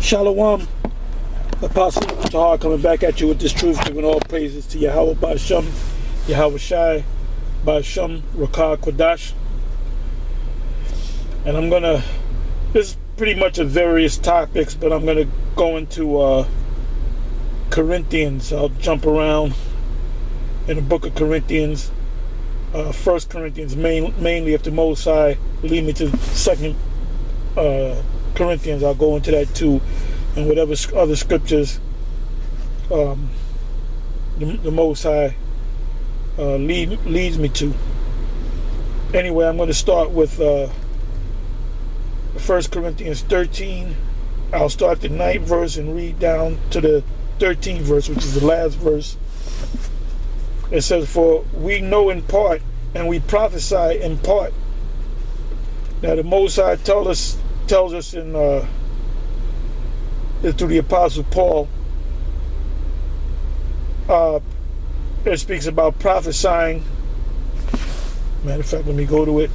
Shalom, Apostle Tahar coming back at you with this truth, giving all praises to Yahweh Ba'Shem, Yahweh Shai, Ba'Shem, Rakah Kodash. And I'm gonna, this is pretty much of various topics, but I'm gonna go into Corinthians. I'll jump around in the book of Corinthians, 1 Corinthians, mainly if the Most High lead me to 2 Corinthians, I'll go into that too, and whatever other scriptures the Most High leads me to. Anyway, I'm going to start with 1 Corinthians 13. I'll start the 9th verse and read down to the 13th verse, which is the last verse. It says, "For we know in part, and we prophesy in part." Now the Most High tells us in through the Apostle Paul, it speaks about prophesying. Matter of fact, let me go to it.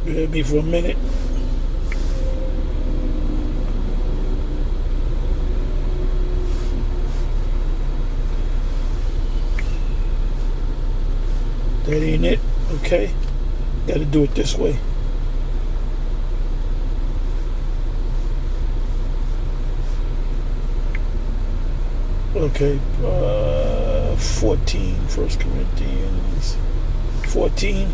Bear with me for a minute. That ain't it. Okay. Gotta do it this way. Okay. 14. 1 Corinthians 14.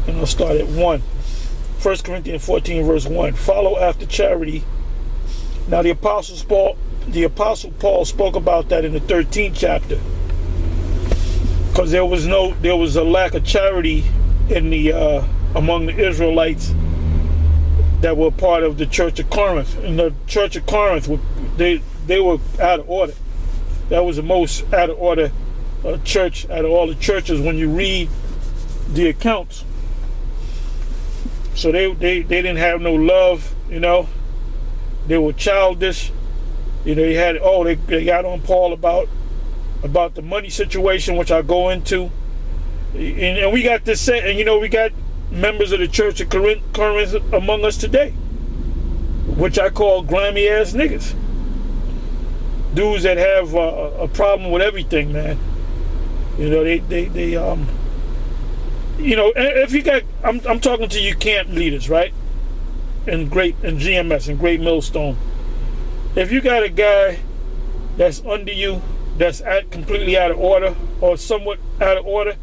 And I'll start at 1. 1 Corinthians 14 verse 1. "Follow after charity." Now the Apostle Paul spoke about that in the 13th chapter. Because there was a lack of charity in the among the Israelites that were part of the Church of Corinth. And the Church of Corinth, they were out of order. That was the most out of order church out of all the churches when you read the accounts. So they didn't have no love, you know. They were childish. You know, they got on Paul about the money situation, which I'll go into, and we got this set, and you know, we got members of the Church of Corinth among us today, which I call grimy ass niggas, dudes that have a problem with everything, man. You know, they you know, if you got, I'm talking to you camp leaders, right, and GMS and Great Millstone. If you got a guy that's under you that's completely out of order or somewhat out of order,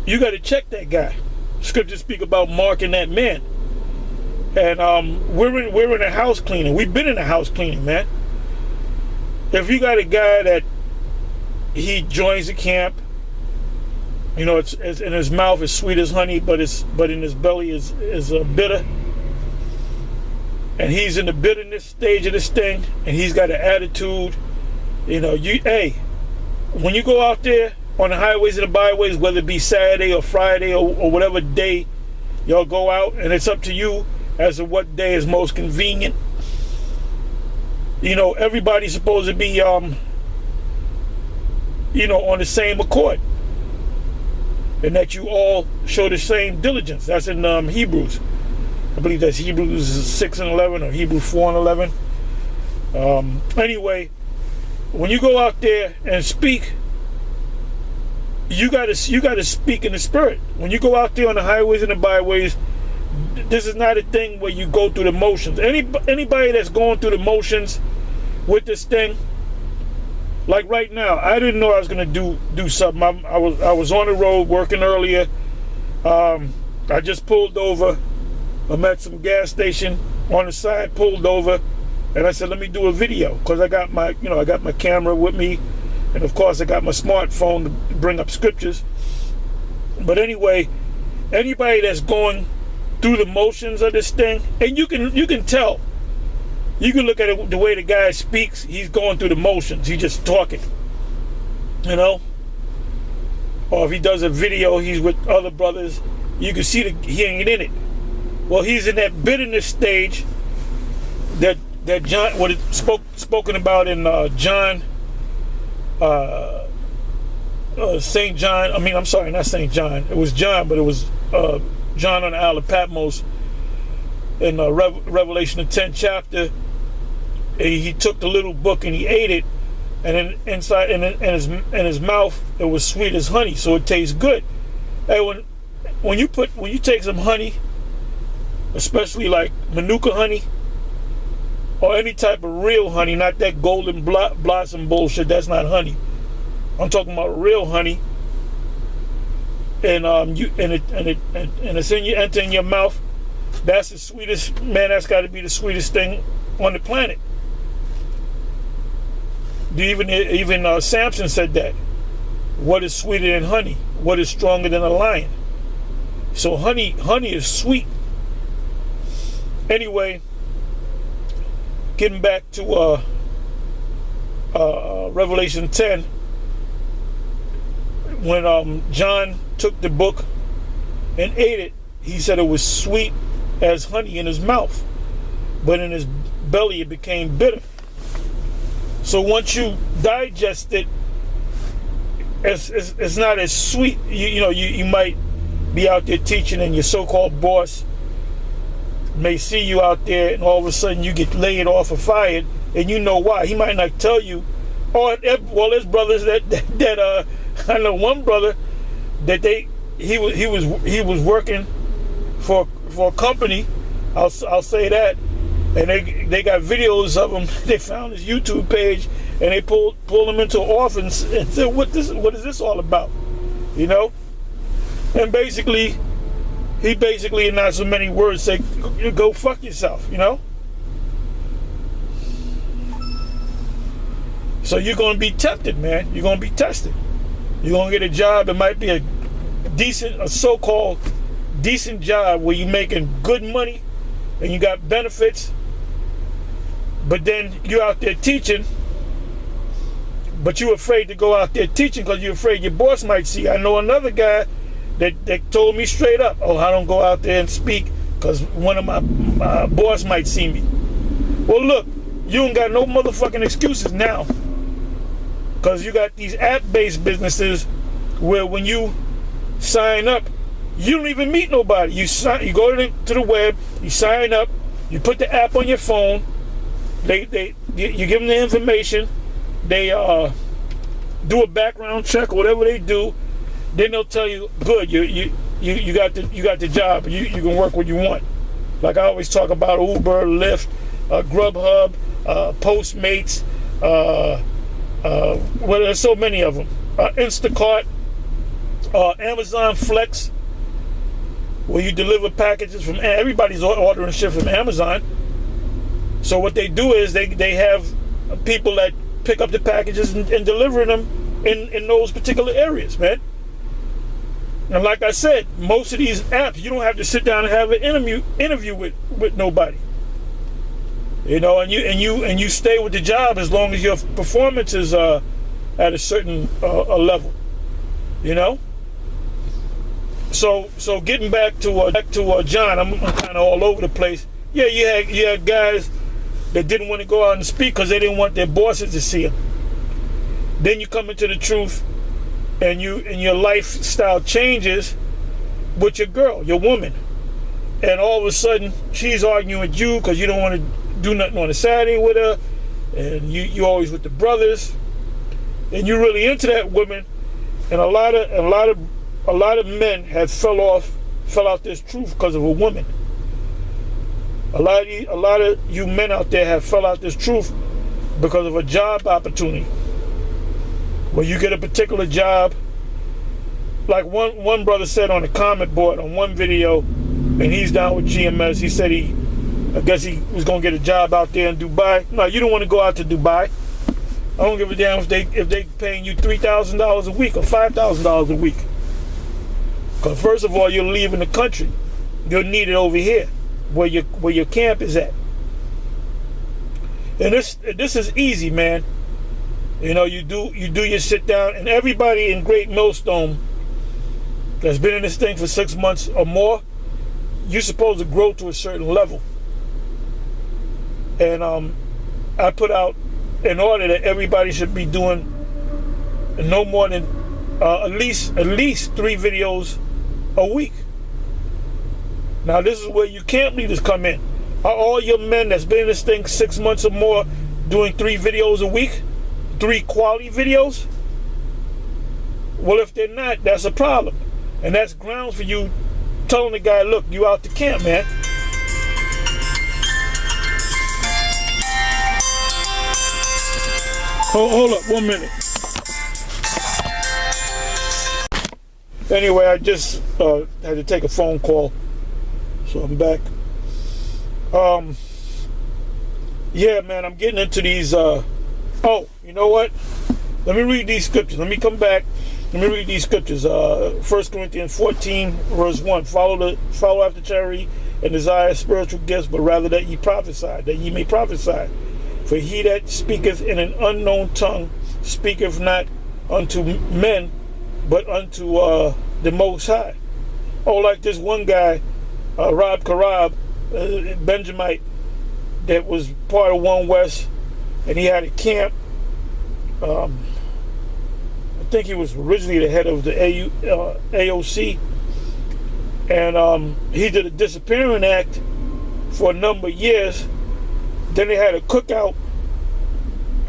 you got to check that guy. Scriptures speak about marking that man. And we're in a house cleaning. We've been in a house cleaning, man. If you got a guy that he joins the camp, you know, it's in his mouth is sweet as honey, but in his belly is bitter. And he's in the bitterness stage of this thing, and he's got an attitude. You know, when you go out there on the highways and the byways, whether it be Saturday or Friday or whatever day y'all go out, and it's up to you as to what day is most convenient. You know, everybody's supposed to be, you know, on the same accord, and that you all show the same diligence. That's in Hebrews. I believe that's Hebrews 6 and 11 or Hebrews 4 and 11. Anyway, when you go out there and speak, you gotta speak in the spirit. When you go out there on the highways and the byways, this is not a thing where you go through the motions. Anybody that's going through the motions with this thing, like right now, I didn't know I was gonna do something. I was on the road working earlier. I just pulled over. I'm at some gas station on the side, pulled over. And I said, let me do a video, because I got my camera with me, and of course I got my smartphone to bring up scriptures. But anyway, anybody that's going through the motions of this thing, and you can tell, you can look at it the way the guy speaks. He's going through the motions. He's just talking, you know. Or if he does a video, he's with other brothers. You can see he ain't in it. Well, he's in that bitterness stage that John, what it's spoken about in John St. John. I mean, I'm sorry, not St. John. It was John, but it was John on the Isle of Patmos in Revelation, the 10th chapter. He took the little book and he ate it, and then inside in his mouth it was sweet as honey, so it tastes good. Hey, when you take some honey, especially like Manuka honey or any type of real honey, not that golden blossom bullshit, that's not honey. I'm talking about real honey, and it's entering your mouth. That's the sweetest, man. That's got to be the sweetest thing on the planet. Even Samson said that. What is sweeter than honey? What is stronger than a lion? So honey is sweet. Anyway, getting back to Revelation 10, when John took the book and ate it, he said it was sweet as honey in his mouth, but in his belly it became bitter. So once you digest it, it's not as sweet. You might be out there teaching, and your so-called boss may see you out there, and all of a sudden you get laid off or fired, and you know why. He might not tell you. Well, there's brothers that I know one brother that he was working for a company. I'll say that. And they got videos of him. They found his YouTube page, and they pulled him into an office and said, "What is this all about?" You know. And basically, he in not so many words said, "Go fuck yourself," you know. So you're gonna be tempted, man. You're gonna be tested. You're gonna get a job. It might be a so-called decent job where you're making good money and you got benefits. But then you're out there teaching, but you're afraid to go out there teaching because you're afraid your boss might see. I know another guy that told me straight up, "Oh, I don't go out there and speak because one of my boss might see me." Well, look, you ain't got no motherfucking excuses now, because you got these app-based businesses where when you sign up, you don't even meet nobody. You go to the web, you sign up, you put the app on your phone. You give them the information. They do a background check or whatever they do. Then they'll tell you, "Good, you got the job. You can work what you want." Like I always talk about Uber, Lyft, Grubhub, Postmates. Well, there's so many of them. Instacart, Amazon Flex, where you deliver packages from. Everybody's ordering shit from Amazon. So what they do is they have people that pick up the packages and deliver them in those particular areas, man. And like I said, most of these apps, you don't have to sit down and have an interview with nobody. You know, and you stay with the job as long as your performance is at a certain level. You know. So getting back to John, I'm kind of all over the place. Yeah, you had guys that didn't want to go out and speak because they didn't want their bosses to see them. Then you come into the truth, and your lifestyle changes with your girl, your woman, and all of a sudden she's arguing with you because you don't want to do nothing on a Saturday with her, and you always with the brothers, and you're really into that woman, and a lot of men have fell out this truth because of a woman. A lot of you men out there have fell out this truth because of a job opportunity. When you get a particular job, like one brother said on the comment board on one video, and he's down with GMS. He said I guess he was gonna get a job out there in Dubai. No, you don't want to go out to Dubai. I don't give a damn if they paying you $3,000 a week or $5,000 a week. Because first of all, you're leaving the country. You'll need it over here, where your camp is at. And this is easy, man. You know, you do your sit down, and everybody in Great Millstone that's been in this thing for 6 months or more, you're supposed to grow to a certain level. And I put out an order that everybody should be doing no more than at least 3 videos a week. Now this is where you camp leaders come in. Are all your men that's been in this thing 6 months or more doing 3 videos a week? 3 quality videos? Well, if they're not, that's a problem. And that's grounds for you telling the guy, look, you out the camp, man. Hold up, 1 minute. Anyway, I just had to take a phone call, so I'm back. Yeah, man, I'm getting into these. Oh, you know what? Let me read these scriptures. Let me come back. Let me read these scriptures. 1 Corinthians 14, verse 1. Follow after charity and desire spiritual gifts, but rather that ye prophesy, that ye may prophesy. For he that speaketh in an unknown tongue speaketh not unto men, but unto the Most High. Oh, like this one guy, Rob Karab, Benjamite, that was part of One West, and he had a camp. I think he was originally the head of the AOC, and he did a disappearing act for a number of years. Then they had a cookout.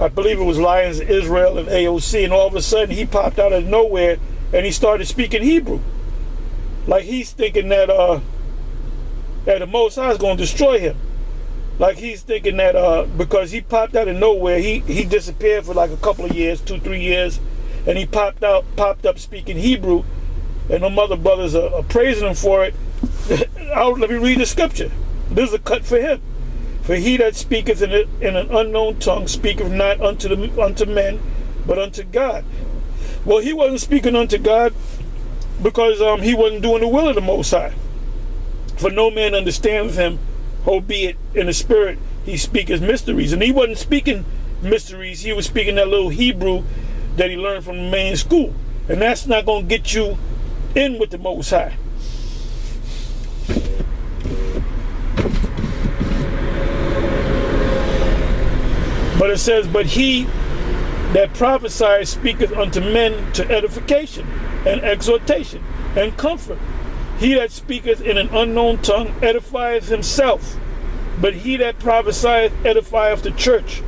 I believe it was Lions Israel and AOC, and all of a sudden he popped out of nowhere and he started speaking Hebrew. Like he's thinking that the Most High is going to destroy him. Like he's thinking that because he popped out of nowhere, he disappeared for like a couple of years, 2-3 years, and he popped up speaking Hebrew, and them other brothers are praising him for it. Let me read the scripture. This is a cut for him. For he that speaketh in an unknown tongue speaketh not unto men, but unto God. Well, he wasn't speaking unto God because he wasn't doing the will of the Most High. For no man understandeth him, howbeit in the spirit he speaketh mysteries. And he wasn't speaking mysteries, he was speaking that little Hebrew that he learned from the main school. And that's not going to get you in with the Most High. But it says, but he that prophesieth speaketh unto men to edification and exhortation and comfort. He that speaketh in an unknown tongue edifieth himself, but he that prophesieth edifieth the church.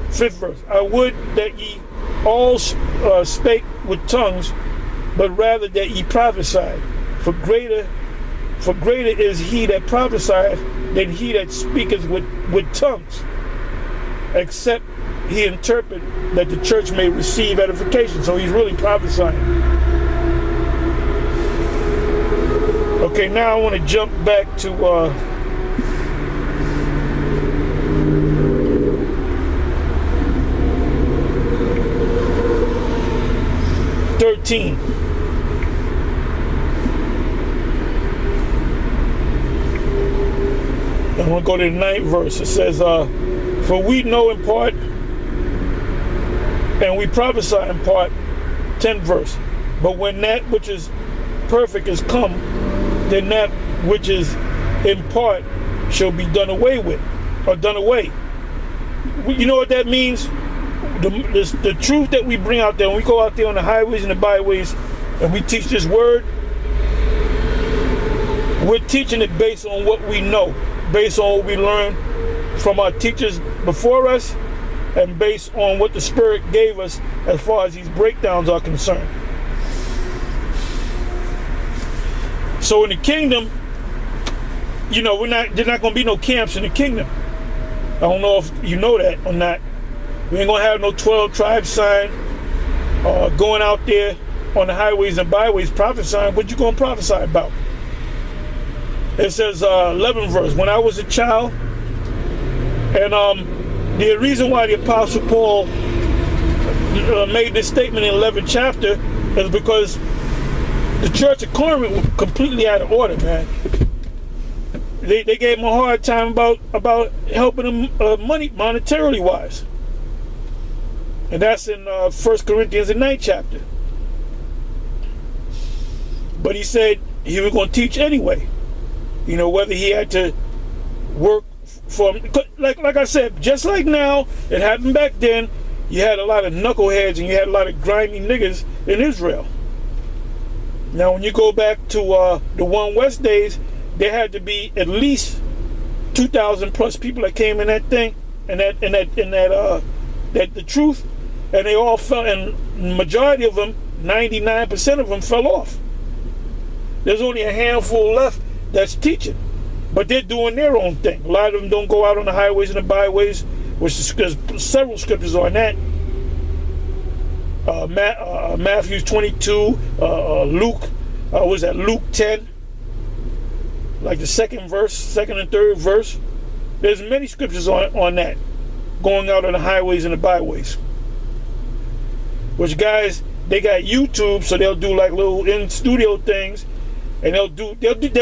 5th verse. I would that ye all spake with tongues, but rather that ye prophesied. For greater is he that prophesieth than he that speaketh with tongues, except he interpret, that the church may receive edification. So he's really prophesying. Okay, now I want to jump back to 13. I'm going to go to the 9th verse. It says, for we know in part, and we prophesy in part. 10th verse. But when that which is perfect is come, then that which is in part shall be done away with, or done away. You know what that means? The truth that we bring out there, when we go out there on the highways and the byways, and we teach this word, we're teaching it based on what we know, based on what we learned from our teachers before us, and based on what the Spirit gave us as far as these breakdowns are concerned. So in the kingdom, you know, there's not going to be no camps in the kingdom. I don't know if you know that or not. We ain't going to have no 12 tribes sign going out there on the highways and byways prophesying. What you going to prophesy about? It says 11th verse. When I was a child, and the reason why the Apostle Paul made this statement in 11th chapter is because the church of Corinth was completely out of order, man. They gave him a hard time about helping him monetarily wise. And that's in 1 Corinthians, the 9th chapter. But he said he was going to teach anyway. You know, whether he had to work like I said, just like now, it happened back then. You had a lot of knuckleheads and you had a lot of grimy niggas in Israel. Now, when you go back to the One West days, there had to be at least 2,000 plus people that came in that thing, and that the truth, and they all fell, and the majority of them, 99% of them, fell off. There's only a handful left that's teaching, but they're doing their own thing. A lot of them don't go out on the highways and the byways, which there's several scriptures on that. Matthew 22, Luke, was that Luke 10? Like the second and third verse. There's many scriptures on that, going out on the highways and the byways. Which guys, they got YouTube, so they'll do like little in studio things, and they're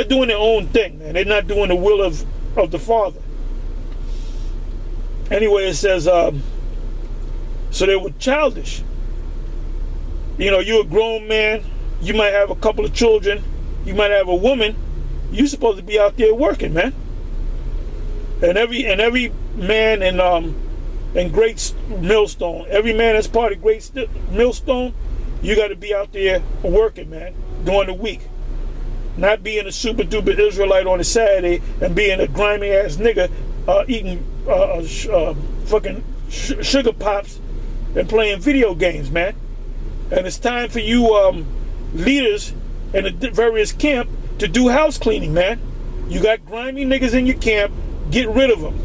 doing their own thing, man. They're not doing the will of the Father. Anyway, it says, so they were childish. You know, you're a grown man. You might have a couple of children. You might have a woman. You're supposed to be out there working, man. And every man in Great Millstone, every man that's part of Great Millstone, you got to be out there working, man, during the week. Not being a super duper Israelite on a Saturday and being a grimy ass nigga eating fucking sugar pops and playing video games, man. And it's time for you leaders in the various camp to do house cleaning, man. You got grimy niggas in your camp. Get rid of them.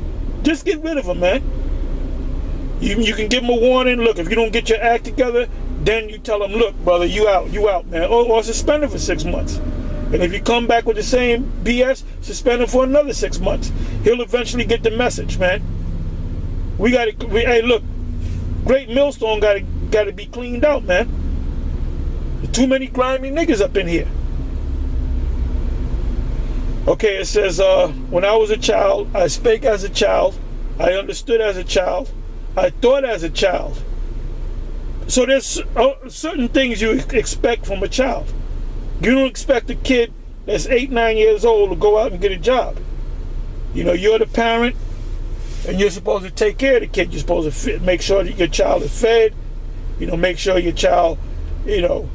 Just get rid of them, man. You can give them a warning. Look, if you don't get your act together, then you tell them, look, brother, you out, man. Or suspend him for 6 months. And if you come back with the same BS, suspend him for another 6 months. He'll eventually get the message, man. Hey, look, Great Millstone got to be cleaned out, man. There's too many grimy niggas up in here. Okay, it says, when I was a child, I spake as a child, I understood as a child, I thought as a child. So there's certain things you expect from a child. You don't expect a kid that's 8, 9 years old to go out and get a job. You know, you're the parent, and you're supposed to take care of the kid. You're supposed to make sure that your child is fed. You know, make sure your child, you know,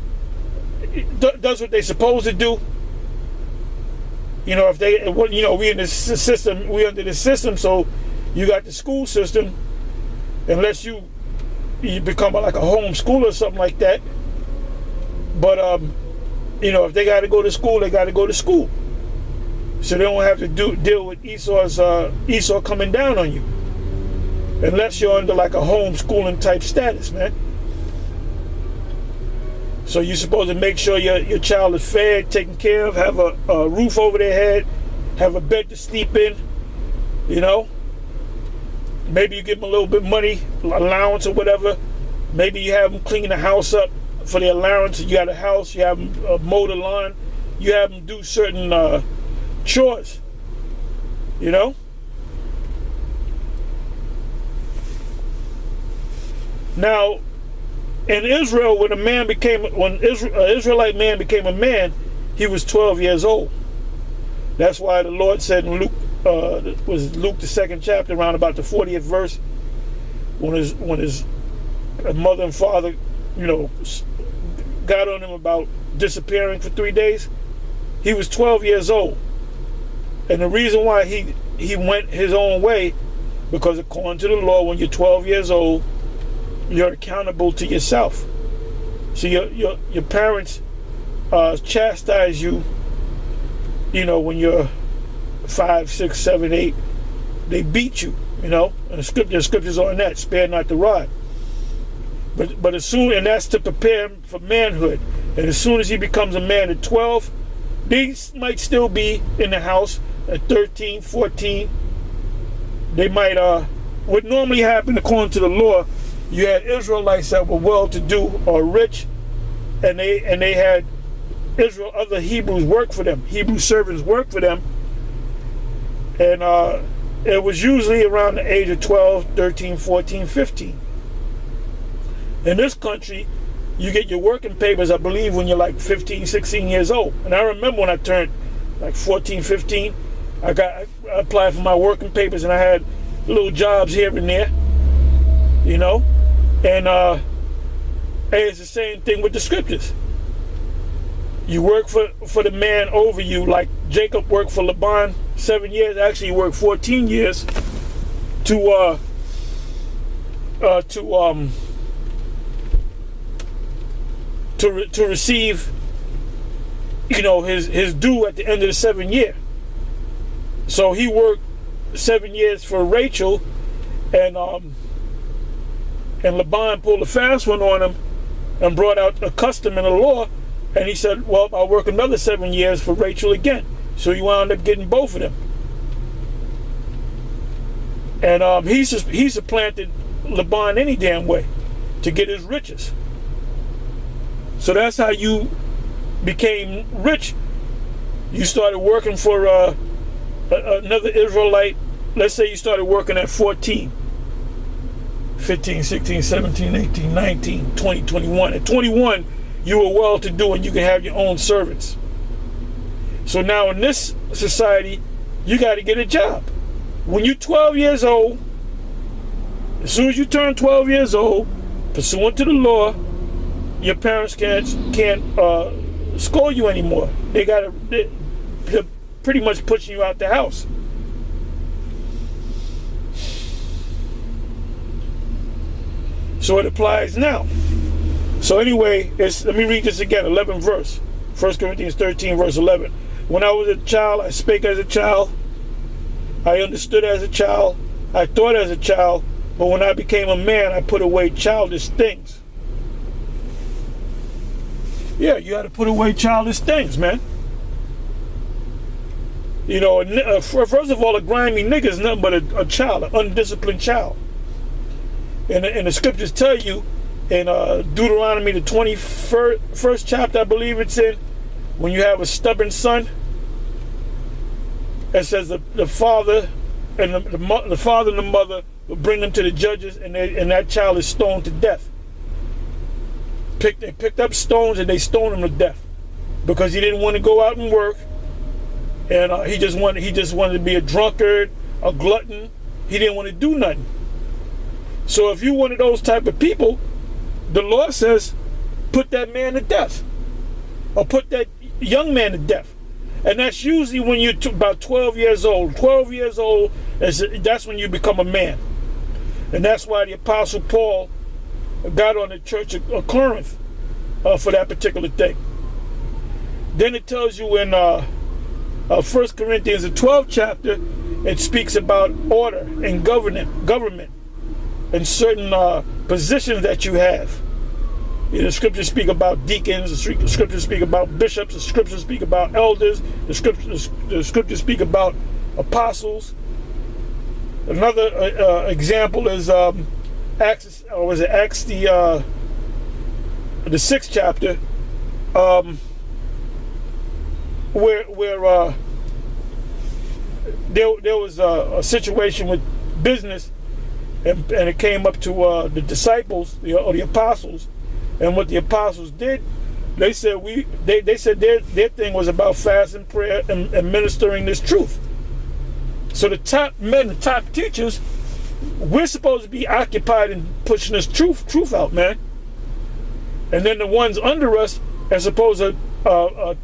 does what they're supposed to do. You know, if they, you know, we in the system, we under the system, so you got the school system. Unless you become like a homeschool or something like that. But you know, if they got to go to school, they got to go to school. So they don't have to deal with Esau coming down on you. Unless you're under like a homeschooling type status, man. So you're supposed to make sure your child is fed, taken care of, have a roof over their head, have a bed to sleep in, you know. Maybe you give them a little bit of money, allowance or whatever. Maybe you have them clean the house up for the allowance. You got a house, you have them mow the lawn, you have them do certain chores, you know. Now, in Israel, when an Israelite man became a man, he was 12 years old. That's why the Lord said in Luke, was Luke the 2nd chapter, around about the 40th verse, when his mother and father, you know, got on him about disappearing for 3 days. He was 12 years old, and the reason why he went his own way, because according to the law, when you're 12 years old, you're accountable to yourself. So your parents chastise you, you know, when you're 5, 6, 7, 8. They beat you, you know. And the scriptures on that, spare not the rod. But as soon, and that's to prepare him for manhood. And as soon as he becomes a man at 12, they might still be in the house at 13, 14. They might, what normally happened according to the law, you had Israelites that were well-to-do or rich, and they had other Hebrews work for them. Hebrew servants work for them. And it was usually around the age of 12, 13, 14, 15. In this country, you get your working papers, I believe, when you're like 15, 16 years old. And I remember when I turned like 14, 15, applied for my working papers, and I had little jobs here and there, you know. And it's the same thing with the scriptures. You work for the man over you, like Jacob worked for Laban 7 years. Actually, he worked 14 years to receive, you know, his due at the end of the 7th year. So he worked 7 years for Rachel, and Laban pulled a fast one on him and brought out a custom and a law, and he said, well, I'll work another 7 years for Rachel again. So he wound up getting both of them. And he supplanted Laban any damn way to get his riches. So that's how you became rich. You started working for another Israelite. Let's say you started working at 14, 15, 16, 17, 18, 19, 20, 21. At 21, you were well-to-do and you can have your own servants. So now in this society, you got to get a job. When you're 12 years old, as soon as you turn 12 years old, pursuant to the law, your parents can't scold you anymore. They're pretty much pushing you out the house. So it applies now. So anyway, let me read this again, 11th verse. 1 Corinthians 13, verse 11. When I was a child, I spake as a child. I understood as a child. I thought as a child. But when I became a man, I put away childish things. Yeah, you got to put away childish things, man. You know, first of all, a grimy nigga is nothing but a child, an undisciplined child. And the scriptures tell you in Deuteronomy, the 21st chapter, I believe it's in, when you have a stubborn son, it says the father and the father and the mother will bring them to the judges, and that child is stoned to death. They picked up stones and they stoned him to death because he didn't want to go out and work, and he just wanted to be a drunkard, a glutton. He didn't want to do nothing. So if you're one of those type of people, the law says put that man to death, or put that young man to death. And that's usually when you're about 12 years old. 12 years old, that's when you become a man. And that's why the Apostle Paul got on the church of Corinth for that particular thing. Then it tells you in 1 Corinthians, the 12th chapter, it speaks about order and government and certain positions that you have. The scriptures speak about deacons, the scriptures speak about bishops, the scriptures speak about elders, the scriptures speak about apostles. Another example is Acts the 6th chapter, where there was a situation with business, and it came up to the disciples or the apostles. And what the apostles did, they said their thing was about fasting, prayer, and ministering this truth. So the top men, the top teachers, we're supposed to be occupied in pushing this truth out, man. And then the ones under us are supposed to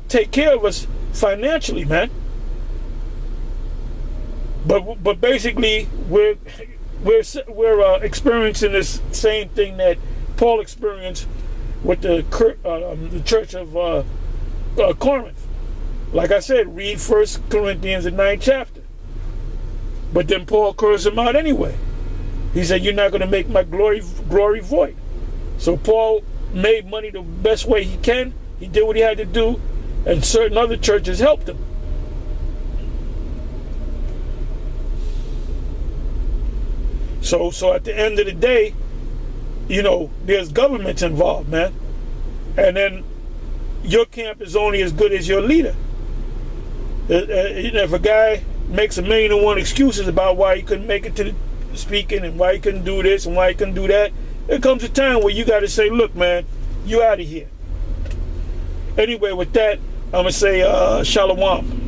take care of us financially, man. But basically, we're experiencing this same thing that Paul experienced with the church of Corinth. Like I said, read 1 Corinthians, the 9th chapter. But then Paul cursed him out anyway. He said, you're not going to make my glory void. So Paul made money the best way he can. He did what he had to do, and certain other churches helped him. So at the end of the day, you know, there's governments involved, man. And then your camp is only as good as your leader. If a guy makes 1,000,001 excuses about why he couldn't make it to the speaking and why he couldn't do this and why he couldn't do that, there comes a time where you got to say, look, man, you out of here. Anyway, with that, I'm going to say shalom.